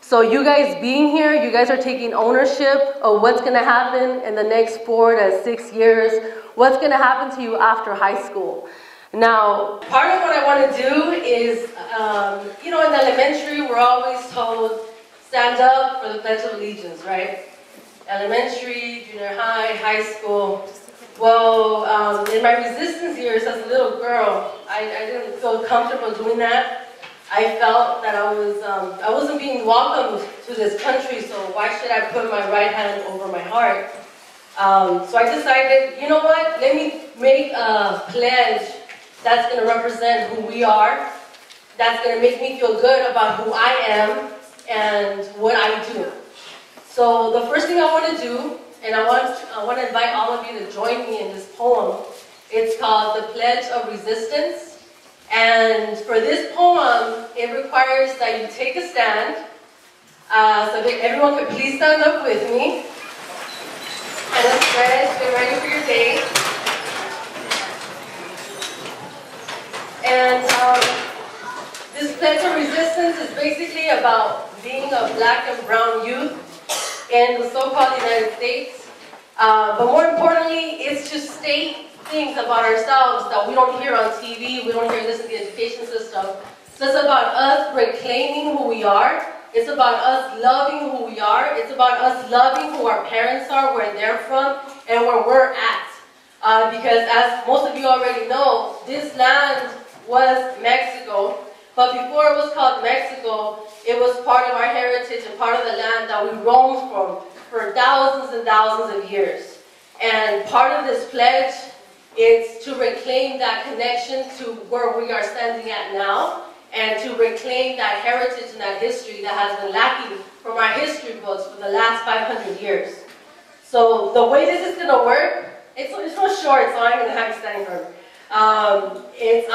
So you guys being here, you guys are taking ownership of what's going to happen in the next 4 to 6 years, what's going to happen to you after high school. Now, part of what I want to do is, in elementary, we're always told, stand up for the Pledge of Allegiance, right? Elementary, junior high, high school. Well, in my resistance years as a little girl, I didn't feel comfortable doing that. I felt that I wasn't being welcomed to this country, so why should I put my right hand over my heart? So I decided, you know what, let me make a pledge that's going to represent who we are, that's going to make me feel good about who I am and what I do. So the first thing I want to do, and I want to invite all of you to join me in this poem. It's called The Pledge of Resistance. And for this poem, it requires that you take a stand. So that everyone could please stand up with me. And let's get ready for your day. And this Pledge of Resistance is basically about being a black and brown youth in the so-called United States. But more importantly, it's to state things about ourselves that we don't hear on TV, we don't hear this in the education system. So it's about us reclaiming who we are. It's about us loving who we are. It's about us loving who our parents are, where they're from, and where we're at. Because as most of you already know, this land was Mexico. But before it was called Mexico, it was part of our heritage and part of the land that we roamed from for thousands and thousands of years. And part of this pledge is to reclaim that connection to where we are standing at now, and to reclaim that heritage and that history that has been lacking from our history books for the last 500 years. So the way this is going to work, it's real short, so I'm going to have you standing firm. I'm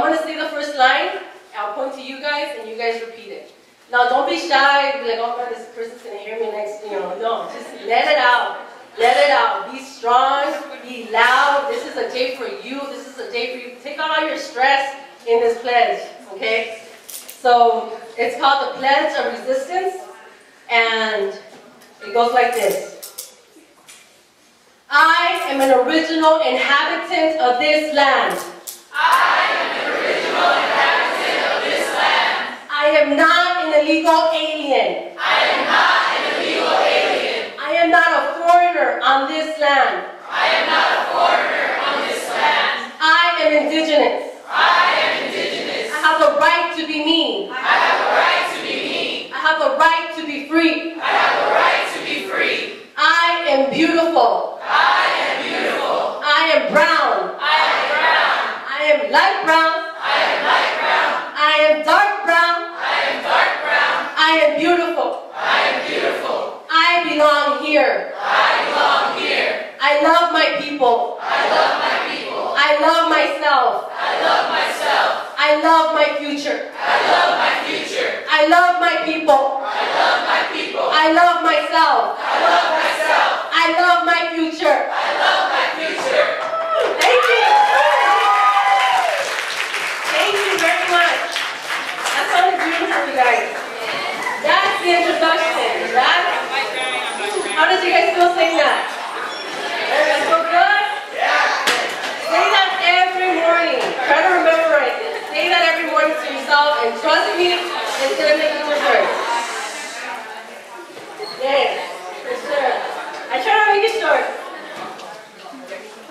going to say the first line, I'll point to you guys, and you guys repeat it. Now don't be shy, be like, oh man, this person's going to hear me next, no, just let it out. Let it out. Be strong. Be loud. This is a day for you. This is a day for you. Take out all your stress in this pledge, okay? So it's called the Pledge of Resistance, and it goes like this. I am an original inhabitant of this land. I am an original inhabitant of this land. I am not an illegal alien. I am not an illegal alien. I am not a foreigner on this land. I am not a foreigner on this land. I am indigenous. I am indigenous. I have the right to be me. I have the right to be me. I have the right to be free. I have the right to be free. I am beautiful. I am beautiful. I am brown. I am brown. I am light brown. I am light brown. I am dark brown. I am dark brown. I am beautiful. I am beautiful. I belong here. I belong here. I love my people. I love my people. I love myself. I love myself. I love my future. I love my future. I love my people. I love my people. I love myself. I love myself. I love my future. I love my future. Thank you. Thank you very much. That sounded beautiful, you guys. That's the introduction. How did you guys feel saying that? Everybody feel good? Yeah. Say that every morning. Try to memorize it. Say that every morning to yourself, and trust me, it's going to make a difference. Yes, for sure. I try to make it short.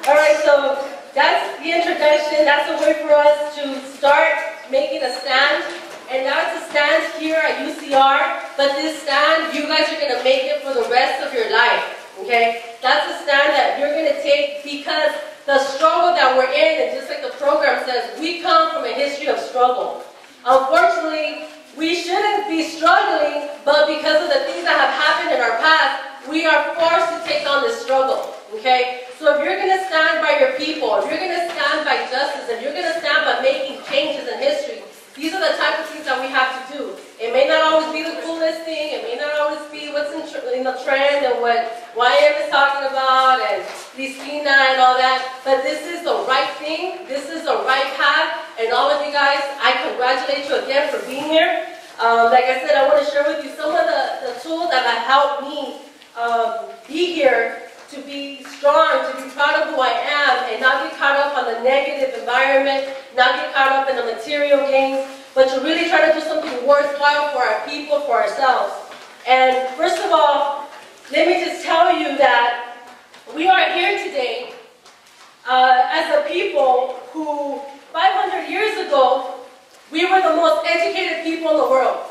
Alright, so that's the introduction. That's a way for us to start making a stand. And now it's a stand here at UCR, but this stand, you guys are going to make it for the rest of your life, okay? That's a stand that you're going to take because the struggle that we're in, and just like the program says, we come from a history of struggle. Unfortunately, we shouldn't be struggling, but because of the things that have happened in our past, we are forced to take on this struggle, okay? So if you're going to stand by your people, if you're going to stand by justice, if you're going to stand by making changes in history, these are the type of things that we have to do. It may not always be the coolest thing. It may not always be what's in the trend and what YM is talking about and Cristina and all that. But this is the right thing. This is the right path. And all of you guys, I congratulate you again for being here. Like I said, I want to share with you some of the tools that have helped me be here, to be strong, to be proud of who I am, and not get caught up on the negative environment, not get caught up in the material gains, but to really try to do something worthwhile for our people, for ourselves. And first of all, let me just tell you that we are here today as a people who 500 years ago, we were the most educated people in the world.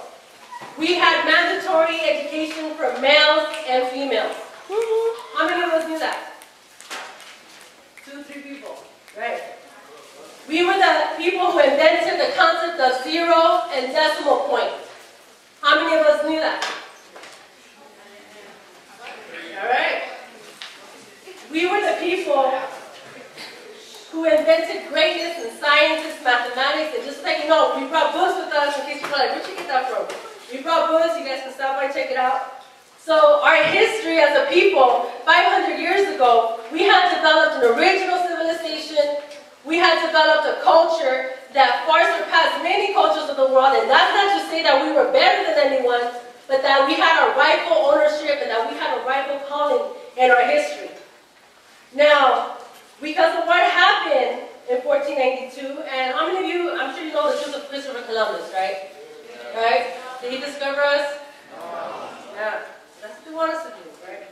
We had mandatory education for males and females. How many of us knew that? 2, 3 people, right? We were the people who invented the concept of zero and decimal point. How many of us knew that? All right. We were the people who invented greatness in sciences, mathematics, and just like you know, we brought books with us in case you're like, where'd you get that from? We brought books, you guys can stop by and check it out. So our history as a people, 500 years ago, we had developed an original civilization. We had developed a culture that far surpassed many cultures of the world, and that's not to say that we were better than anyone, but that we had a rightful ownership and that we had a rightful calling in our history. Now, because of what happened in 1492, and how many of you, I'm sure you know the truth of Christopher Columbus, right? Right? Did he discover us? Yeah. That's what they want us to do, right?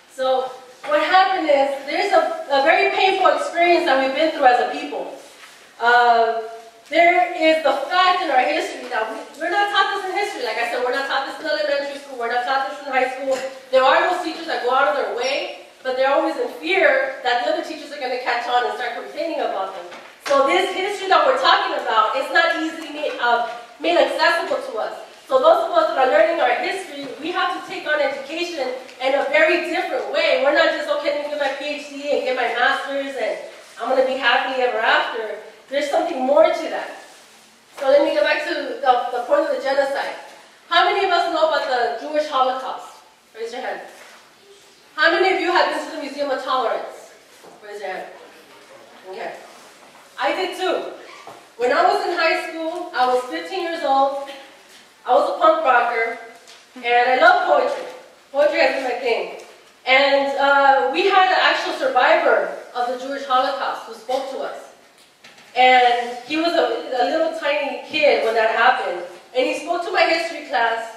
So, what happened is, there's a very painful experience that we've been through as a people. There is the fact in our history that we're not taught this in history. Like I said, we're not taught this in elementary school, we're not taught this in high school. There are those teachers that go out of their way, but they're always in fear that the other teachers are going to catch on and start complaining about them. So this history that we're talking about, it's not easily made accessible to us. So those of us that are learning our history, we have to take on education in a very different way. We're not just, okay, let me get my PhD and get my master's and I'm going to be happy ever after. There's something more to that. So let me go back to the point of the genocide. How many of us know about the Jewish Holocaust? Raise your hand. How many of you have been to the Museum of Tolerance? Raise your hand. Okay. I did too. When I was in high school, I was 15 years old. I was a punk rocker, and I love poetry. Poetry has been my thing. And we had an actual survivor of the Jewish Holocaust who spoke to us. And he was a little tiny kid when that happened. And he spoke to my history class,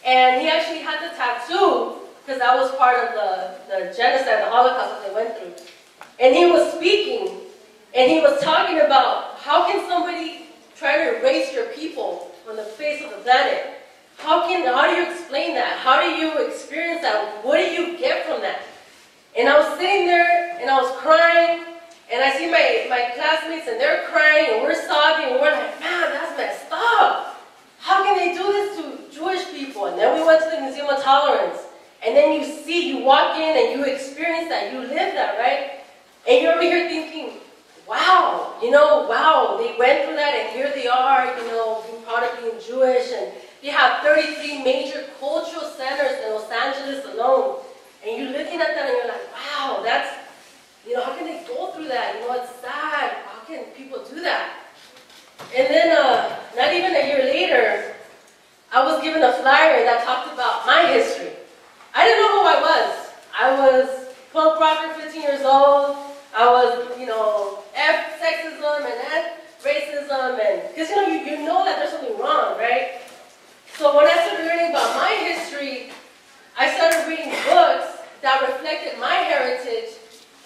and he actually had the tattoo, because that was part of the genocide, the Holocaust that they went through. And he was speaking, and he was talking about how can somebody try to erase your people on the face of the planet? How do you explain that? How do you experience that? What do you get from that? And I was sitting there, and I was crying, and I see my classmates, and they're crying, and we're sobbing, and we're like, man, that's messed up. How can they do this to Jewish people? And then we went to the Museum of Tolerance, and then you walk in, and you experience that, you live that, right? And you're over here thinking, wow, wow, they went through that, and here they are, being proud of being Jewish, and they have 33 major cultural centers in Los Angeles alone, and you're looking at that, and you're like, wow, that's, how can they go through that? It's sad. How can people do that? And then, not even a year later, I was given a flyer that talked about my history. I didn't know who I was. I was punk rocker, 15 years old. I was, F sexism and F racism, and because you know that there's something wrong, right? So when I started learning about my history, I started reading books that reflected my heritage,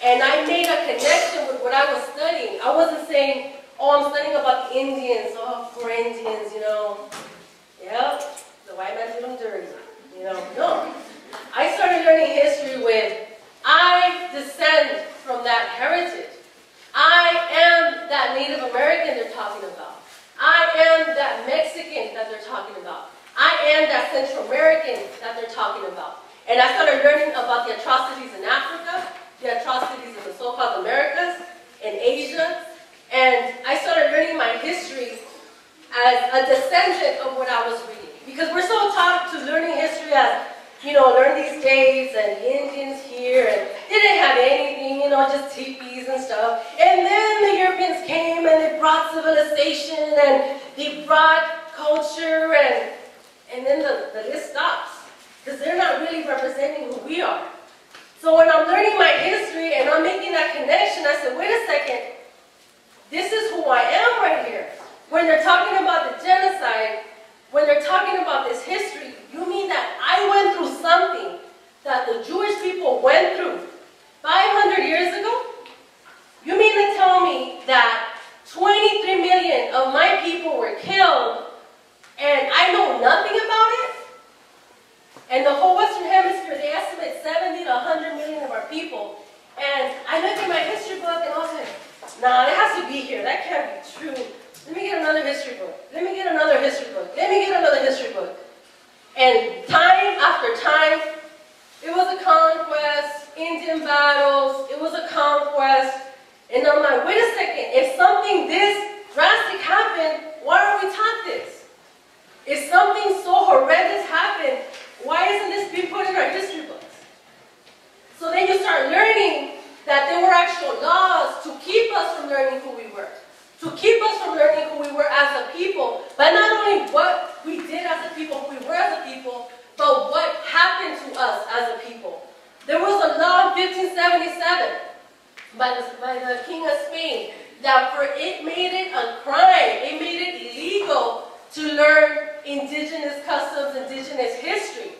and I made a connection with what I was studying. I wasn't saying, oh, I'm studying about the Indians, oh, poor Indians, Yeah, the white man did them dirty, No. I started learning history with, I descend from that heritage. I am that Native American they're talking about. I am that Mexican that they're talking about. I am that Central American that they're talking about. And I started learning about the atrocities in Africa, the atrocities in the so-called Americas, in Asia, and I started learning my history as a descendant of what I was reading. Because we're so taught to learning history as, learn these dates and the Indians here, and they didn't have anything, just teepees and stuff. And then the Europeans came and they brought civilization and they brought culture, and then the list stops. really representing who we are. So when I'm learning my history and I'm making that connection, I said, wait a second, this is who I am right here. When they're talking about the genocide, when they're talking about this history, you mean that I went through something that the Jewish people went through 500 years ago? You mean to tell me that 23 million of my people were killed and I know nothing about it? And the whole Western Hemisphere, they estimate 70 to 100 million of our people. And I look at my history book and I was like, nah, it has to be here. That can't be true. Let me get another history book. Let me get another history book. Let me get another history book. And time after time, it was a conquest, Indian battles, it was a conquest. And I'm like, wait a second, if something this drastic happened, why are we taught this? If something so horrendous happened, why isn't this being put in our history books? So then you start learning that there were actual laws to keep us from learning who we were, to keep us from learning who we were as a people, but not only what we did as a people, who we were as a people, but what happened to us as a people. There was a law in 1577 by the King of Spain that it made it a crime, it made it illegal to learn indigenous customs, indigenous history.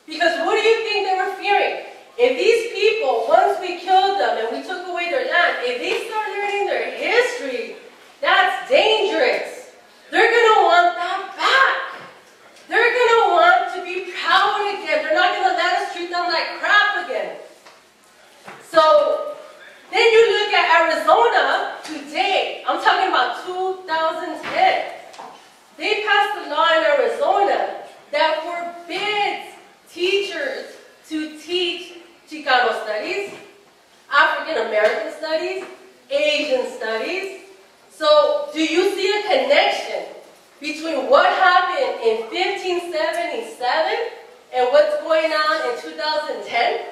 Because what do you think they were fearing? If these people, once we killed them and we took away their land, if they start learning their history, that's dangerous. They're going to want that back. They're going to want to be proud again. They're not going to let us treat them like crap again. So then you look at Arizona today. I'm talking about 2010. They passed a law in Arizona that forbids teachers to teach Chicano studies, African American studies, Asian studies. So do you see a connection between what happened in 1577 and what's going on in 2010?